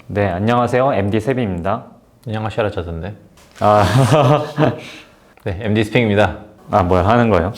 네, 안녕하세요. MD 세비입니다. 안녕하셔라 저던데. 아, 네, MD 스팽입니다. 뭐야, 하는 거예요?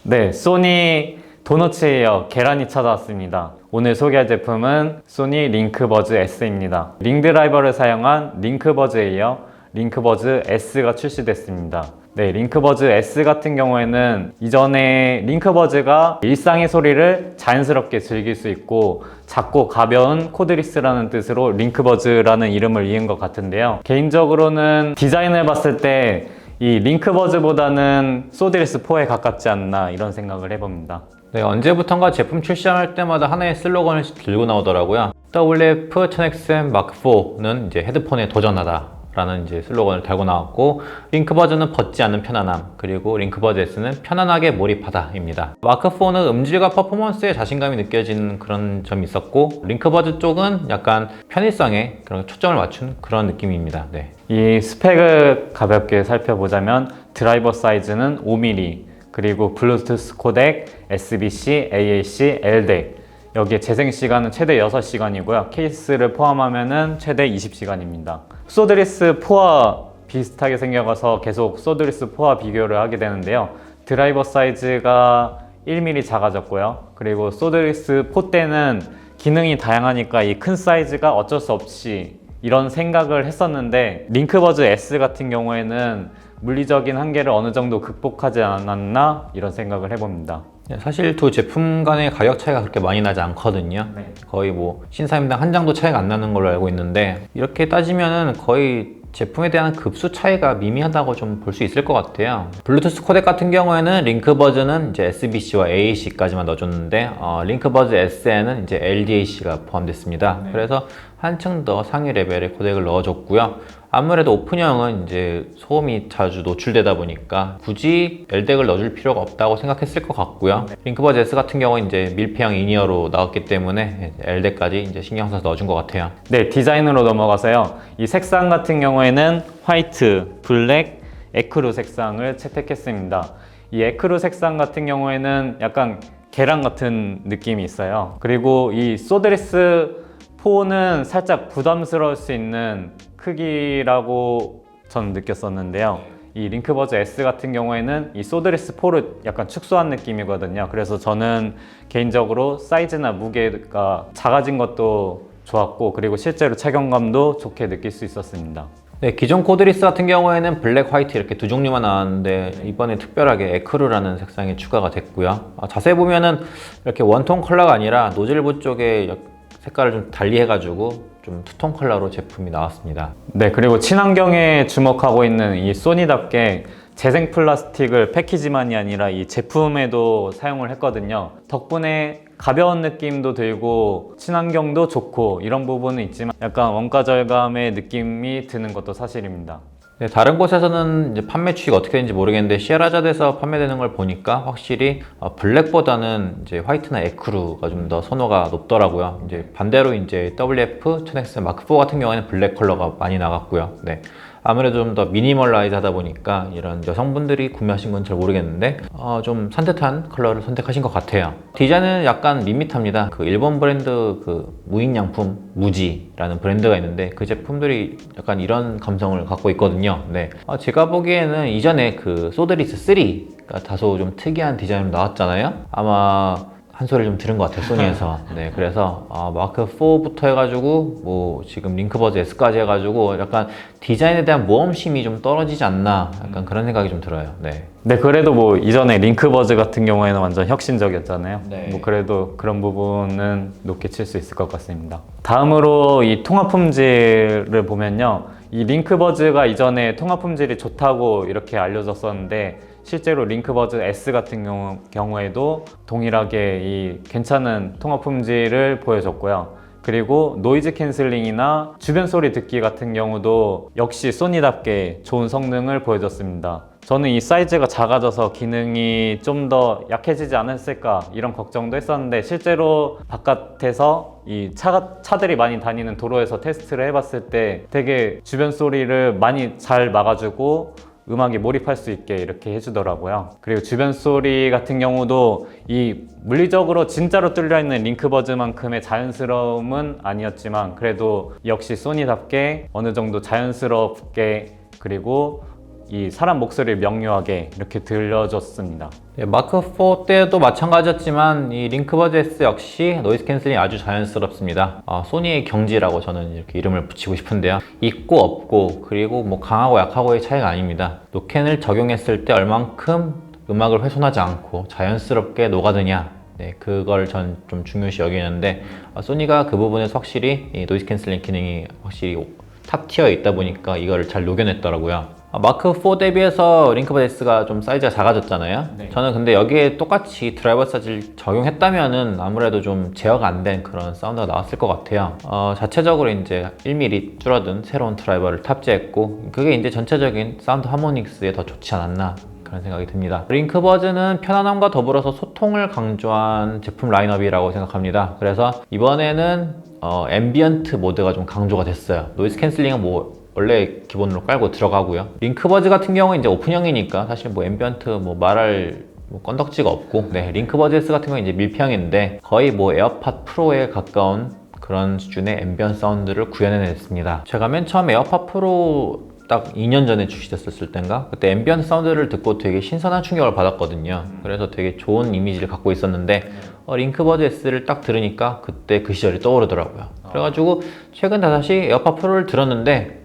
네, 소니 도너츠 에어 계란이 찾아왔습니다. 오늘 소개할 제품은 소니 링크버즈 S입니다. 링 드라이버를 사용한 링크버즈 에어, 링크버즈 S가 출시됐습니다. 네, 링크버즈 S 같은 경우에는 이전에 링크버즈가 일상의 소리를 자연스럽게 즐길 수 있고 작고 가벼운 코드리스라는 뜻으로 링크버즈라는 이름을 이은 것 같은데요. 개인적으로는 디자인을 봤을 때 이 링크버즈보다는 소드리스 4에 가깝지 않나 이런 생각을 해봅니다. 네, 언제부턴가 제품 출시할 때마다 하나의 슬로건을 들고 나오더라고요. WF-1000XM Mark4는 이제 헤드폰에 도전하다 라는 이제 슬로건을 달고 나왔고, 링크버즈는 벗지 않는 편안함, 그리고 링크버즈 S는 편안하게 몰입하다 입니다. 마크4는 음질과 퍼포먼스에 자신감이 느껴지는 그런 점이 있었고, 링크버즈 쪽은 약간 편의성에 그런 초점을 맞춘 그런 느낌입니다. 네. 이 스펙을 가볍게 살펴보자면 드라이버 사이즈는 5mm, 그리고 블루투스 코덱, SBC, AAC, LDEC, 여기에 재생 시간은 최대 6시간이고요. 케이스를 포함하면 최대 20시간입니다. 소드리스 4와 비슷하게 생겨서 계속 소드리스 4와 비교를 하게 되는데요. 드라이버 사이즈가 1mm 작아졌고요. 그리고 소드리스 4 때는 기능이 다양하니까 이 큰 사이즈가 어쩔 수 없이 이런 생각을 했었는데, 링크버즈 S 같은 경우에는 물리적인 한계를 어느 정도 극복하지 않았나 이런 생각을 해봅니다. 사실 두 제품 간의 가격 차이가 그렇게 많이 나지 않거든요. 네. 거의 뭐 신사임당 한 장도 차이가 안 나는 걸로 알고 있는데, 이렇게 따지면은 거의 제품에 대한 급수 차이가 미미하다고 좀 볼 수 있을 것 같아요. 블루투스 코덱 같은 경우에는 링크버즈는 이제 SBC와 AAC까지만 넣어줬는데, 링크버즈 S에는 이제 LDAC가 포함됐습니다. 네. 그래서 한층 더 상위 레벨의 코덱을 넣어줬고요. 아무래도 오픈형은 이제 소음이 자주 노출되다 보니까 굳이 LDEC을 넣어줄 필요가 없다고 생각했을 것 같고요. 링크버즈 S 같은 경우는 이제 밀폐형 인이어로 나왔기 때문에 LDEC까지 이제 신경 써서 넣어준 것 같아요. 네, 디자인으로 넘어가서요. 이 색상 같은 경우에는 화이트, 블랙, 에크루 색상을 채택했습니다. 이 에크루 색상 같은 경우에는 약간 계란 같은 느낌이 있어요. 그리고 이 소드리스 4는 살짝 부담스러울 수 있는 크기라고 저는 느꼈었는데요. 이 링크버즈 S 같은 경우에는 이 소드리스 4를 약간 축소한 느낌이거든요. 그래서 저는 개인적으로 사이즈나 무게가 작아진 것도 좋았고, 그리고 실제로 착용감도 좋게 느낄 수 있었습니다. 네, 기존 코드리스 같은 경우에는 블랙, 화이트 이렇게 두 종류만 나왔는데, 이번에 특별하게 에크루라는 색상이 추가가 됐고요. 자세히 보면은 이렇게 원톤 컬러가 아니라 노즐부 쪽에 색깔을 좀 달리 해가지고 좀 투톤 컬러로 제품이 나왔습니다. 네, 그리고 친환경에 주목하고 있는 이 소니답게 재생 플라스틱을 패키지만이 아니라 이 제품에도 사용을 했거든요. 덕분에 가벼운 느낌도 들고 친환경도 좋고 이런 부분은 있지만 약간 원가 절감의 느낌이 드는 것도 사실입니다. 네, 다른 곳에서는 이제 판매 추이가 어떻게 되는지 모르겠는데, 시에라자드에서 판매되는 걸 보니까 확실히 블랙보다는 이제 화이트나 에크루가 좀 더 선호가 높더라고요. 이제 반대로 이제 WF-1000X Mark4 같은 경우에는 블랙 컬러가 많이 나갔고요. 네. 아무래도 좀 더 미니멀라이즈 하다 보니까 이런 여성분들이 구매하신 건 잘 모르겠는데, 좀 산뜻한 컬러를 선택하신 것 같아요. 디자인은 약간 밋밋합니다. 그 일본 브랜드 그 무인양품 무지라는 브랜드가 있는데, 그 제품들이 약간 이런 감성을 갖고 있거든요. 네. 제가 보기에는 이전에 그 소드리스 3가 다소 좀 특이한 디자인으로 나왔잖아요. 아마 한 소리를 좀 들은 것 같아요, 소니에서. 네, 그래서 마크 4부터 해가지고 뭐 지금 링크버즈 S까지 해가지고 약간 디자인에 대한 모험심이 좀 떨어지지 않나, 약간 그런 생각이 좀 들어요. 네. 네, 그래도 뭐 이전에 링크버즈 같은 경우에는 완전 혁신적이었잖아요. 네. 뭐 그래도 그런 부분은 높게 칠 수 있을 것 같습니다. 다음으로 이 통합 품질을 보면요. 이 링크버즈가 이전에 통합 품질이 좋다고 이렇게 알려졌었는데, 실제로 링크버즈 S 같은 경우에도 동일하게 이 괜찮은 통합 품질을 보여줬고요. 그리고 노이즈 캔슬링이나 주변 소리 듣기 같은 경우도 역시 소니답게 좋은 성능을 보여줬습니다. 저는 이 사이즈가 작아져서 기능이 좀 더 약해지지 않았을까 이런 걱정도 했었는데, 실제로 바깥에서 이 차들이 많이 다니는 도로에서 테스트를 해봤을 때 되게 주변 소리를 많이 잘 막아주고 음악에 몰입할 수 있게 이렇게 해주더라고요. 그리고 주변 소리 같은 경우도 이 물리적으로 진짜로 뚫려있는 링크버즈만큼의 자연스러움은 아니었지만 그래도 역시 소니답게 어느 정도 자연스럽게 그리고 이 사람 목소리를 명료하게 이렇게 들려줬습니다. 네, 마크 4 때도 마찬가지였지만 이 링크버즈 S 역시 노이즈 캔슬링이 아주 자연스럽습니다. 소니의 경지라고 저는 이렇게 이름을 붙이고 싶은데요. 있고 없고 그리고 뭐 강하고 약하고의 차이가 아닙니다. 노캔을 적용했을 때 얼만큼 음악을 훼손하지 않고 자연스럽게 녹아드냐, 네, 그걸 전 좀 중요시 여기는데 소니가 그 부분에서 확실히 이 노이즈 캔슬링 기능이 확실히 탑 티어에 있다 보니까 이거를 잘 녹여냈더라고요. 마크 4 대비해서 링크버즈 S가 좀 사이즈가 작아졌잖아요. 네. 저는 근데 여기에 똑같이 드라이버 사이즈를 적용했다면은 아무래도 좀 제어가 안 된 그런 사운드가 나왔을 것 같아요. 자체적으로 이제 1mm 줄어든 새로운 드라이버를 탑재했고 그게 이제 전체적인 사운드 하모닉스에 더 좋지 않았나 그런 생각이 듭니다. 링크버즈는 편안함과 더불어서 소통을 강조한 제품 라인업이라고 생각합니다. 그래서 이번에는 앰비언트 모드가 좀 강조가 됐어요. 노이즈 캔슬링은 뭐 원래 기본으로 깔고 들어가고요. 링크버즈 같은 경우는 이제 오픈형이니까 사실 뭐 앰비언트 뭐 말할 뭐 건덕지가 없고, 네, 링크버즈 S 같은 경우는 이제 밀폐형인데 거의 뭐 에어팟 프로에 가까운 그런 수준의 앰비언 사운드를 구현해냈습니다. 제가 맨 처음 에어팟 프로 딱 2년 전에 출시됐었을 땐가 그때 앰비언트 사운드를 듣고 되게 신선한 충격을 받았거든요. 그래서 되게 좋은 이미지를 갖고 있었는데 링크버즈 S를 딱 들으니까 그때 그 시절이 떠오르더라고요. 그래가지고 최근 다시 에어팟 프로를 들었는데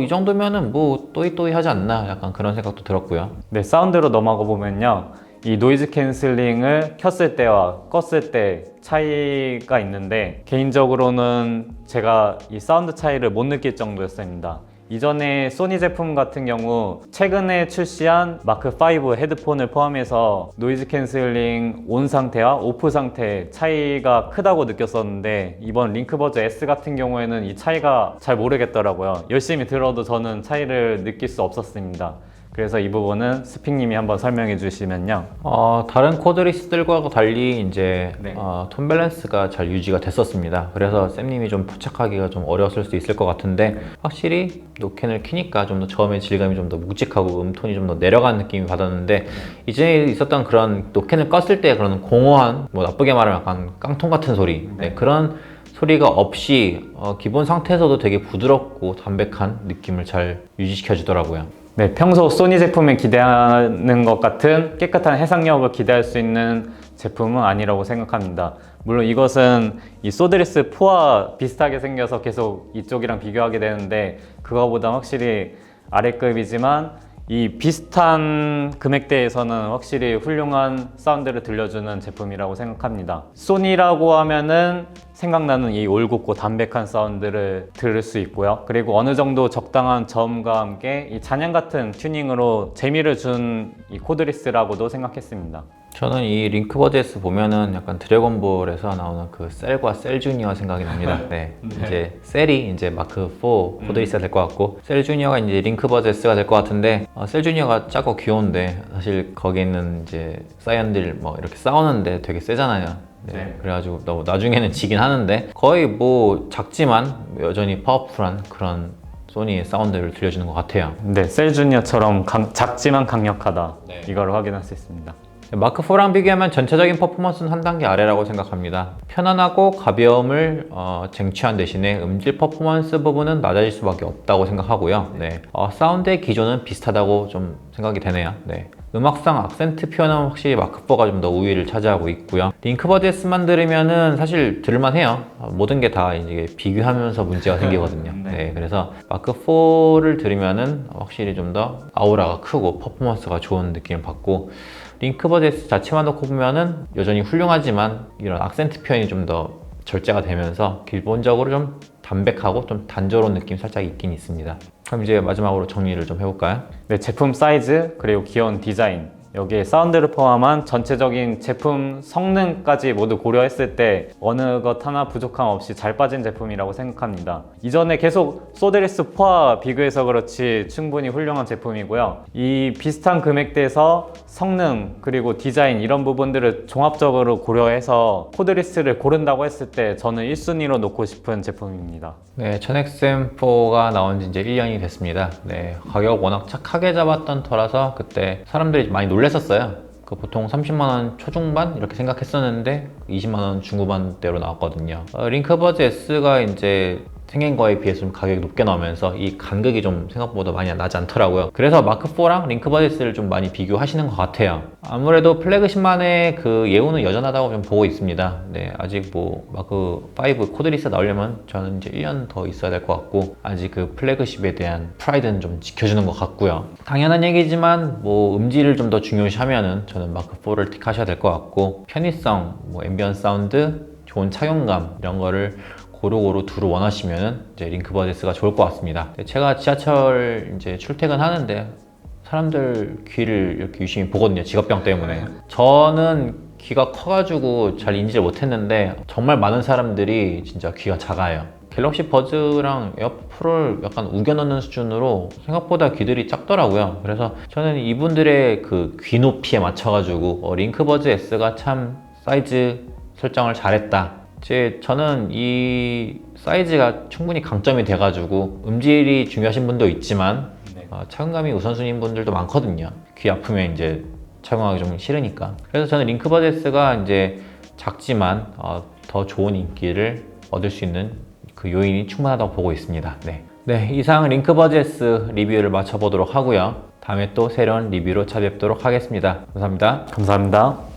이 정도면은 뭐 또이또이 하지 않나 약간 그런 생각도 들었고요. 네, 사운드로 넘어가 보면요. 이 노이즈 캔슬링을 켰을 때와 껐을 때 차이가 있는데 개인적으로는 제가 이 사운드 차이를 못 느낄 정도였습니다. 이전에 소니 제품 같은 경우 최근에 출시한 마크5 헤드폰을 포함해서 노이즈 캔슬링 온 상태와 오프 상태 차이가 크다고 느꼈었는데 이번 링크버즈 S 같은 경우에는 이 차이가 잘 모르겠더라고요. 열심히 들어도 저는 차이를 느낄 수 없었습니다. 그래서 이 부분은 스픽님이 한번 설명해 주시면요. 다른 코드리스들과 달리 이제 네. 톤 밸런스가 잘 유지가 됐었습니다. 그래서 쌤님이 좀 포착하기가 좀 어려웠을 수도 있을 것 같은데 확실히 노캔을 키니까 좀 더 저음의 질감이 좀 더 묵직하고 음톤이 좀 더 내려가는 느낌이 받았는데 이전에 있었던 그런 노캔을 껐을 때 그런 공허한 뭐 나쁘게 말하면 약간 깡통 같은 소리, 네, 그런 소리가 없이 기본 상태에서도 되게 부드럽고 담백한 느낌을 잘 유지시켜 주더라고요. 네, 평소 소니 제품에 기대하는 것 같은 깨끗한 해상력을 기대할 수 있는 제품은 아니라고 생각합니다. 물론 이것은 이 소드리스 4와 비슷하게 생겨서 계속 이쪽이랑 비교하게 되는데 그거보다 확실히 아래급이지만 이 비슷한 금액대에서는 확실히 훌륭한 사운드를 들려주는 제품이라고 생각합니다. 소니라고 하면은 생각나는 이 올곧고 담백한 사운드를 들을 수 있고요. 그리고 어느 정도 적당한 저음과 함께 이 잔향 같은 튜닝으로 재미를 준 이 코드리스라고도 생각했습니다. 저는 이 링크버즈 S 보면은 약간 드래곤볼에서 나오는 그 셀과 셀 주니어 생각이 납니다. 네. 이제 셀이 이제 마크 4 코드리스가 될 것 같고 셀 주니어가 이제 링크버즈 S가 될 것 같은데 셀 주니어가 작고 귀여운데 사실 거기 있는 이제 사이언들 뭐 이렇게 싸우는데 되게 세잖아요. 네. 그래가지고 나중에는 지긴 하는데 거의 뭐 작지만 여전히 파워풀한 그런 소니의 사운드를 들려주는 것 같아요. 네, 셀 주니어처럼 작지만 강력하다. 네. 이걸 확인할 수 있습니다. 마크4랑 비교하면 전체적인 퍼포먼스는 한 단계 아래라고 생각합니다. 편안하고 가벼움을 쟁취한 대신에 음질 퍼포먼스 부분은 낮아질 수밖에 없다고 생각하고요. 네. 사운드의 기조는 비슷하다고 좀 생각이 되네요. 네. 음악상 악센트 표현은 확실히 마크4가 좀 더 우위를 차지하고 있고요. 링크버즈 S만 들으면은 사실 들을만 해요. 모든 게 다 이제 비교하면서 문제가 생기거든요. 네. 그래서 마크4를 들으면은 확실히 좀 더 아우라가 크고 퍼포먼스가 좋은 느낌을 받고 링크버즈 S 자체만 놓고 보면은 여전히 훌륭하지만 이런 악센트 표현이 좀 더 절제가 되면서 기본적으로 좀 담백하고 좀 단조로운 느낌이 살짝 있긴 있습니다. 그럼 이제 마지막으로 정리를 좀 해볼까요? 네, 제품 사이즈 그리고 귀여운 디자인 여기에 사운드를 포함한 전체적인 제품 성능까지 모두 고려했을 때 어느 것 하나 부족함 없이 잘 빠진 제품이라고 생각합니다. 이전에 계속 소데리스 4와 비교해서 그렇지 충분히 훌륭한 제품이고요. 이 비슷한 금액대에서 성능 그리고 디자인 이런 부분들을 종합적으로 고려해서 코드리스를 고른다고 했을 때 저는 1순위로 놓고 싶은 제품입니다. 네, 1000XM4가 나온 지 이제 1년이 됐습니다. 네, 가격 워낙 착하게 잡았던 터라서 그때 사람들이 많이 놀랬었어요. 그 보통 30만원 초중반 이렇게 생각했었는데 20만원 중후반대로 나왔거든요. 링크버즈 S가 이제 생긴 거에 비해서 좀 가격이 높게 나오면서 이 간극이 좀 생각보다 많이 나지 않더라고요. 그래서 마크4랑 링크버즈 S를 좀 많이 비교하시는 것 같아요. 아무래도 플래그십만의 그 예우는 여전하다고 좀 보고 있습니다. 네, 아직 뭐 마크5 코드리스 나오려면 저는 이제 1년 더 있어야 될 것 같고, 아직 그 플래그십에 대한 프라이드는 좀 지켜주는 것 같고요. 당연한 얘기지만 뭐 음질을 좀 더 중요시하면은 저는 마크4를 택하셔야 될 것 같고, 편의성, 뭐 앰비언 사운드, 좋은 착용감 이런 거를 고루고루 두루 원하시면은 이제 링크버즈 S가 좋을 것 같습니다. 제가 지하철 이제 출퇴근하는데 사람들 귀를 이렇게 유심히 보거든요. 직업병 때문에. 저는 귀가 커가지고 잘 인지를 못했는데 정말 많은 사람들이 진짜 귀가 작아요. 갤럭시 버즈랑 에어프를 약간 우겨 넣는 수준으로 생각보다 귀들이 작더라고요. 그래서 저는 이분들의 그 귀 높이에 맞춰가지고 링크버즈 S가 참 사이즈 설정을 잘했다. 저는 이 사이즈가 충분히 강점이 돼가지고 음질이 중요하신 분도 있지만 착용감이 우선순위인 분들도 많거든요. 귀 아프면 이제 착용하기 좀 싫으니까. 그래서 저는 링크버즈 S가 이제 작지만 더 좋은 인기를 얻을 수 있는 그 요인이 충분하다고 보고 있습니다. 네, 이상 링크버즈 S 리뷰를 마쳐보도록 하고요. 다음에 또 새로운 리뷰로 찾아뵙도록 하겠습니다. 감사합니다. 감사합니다.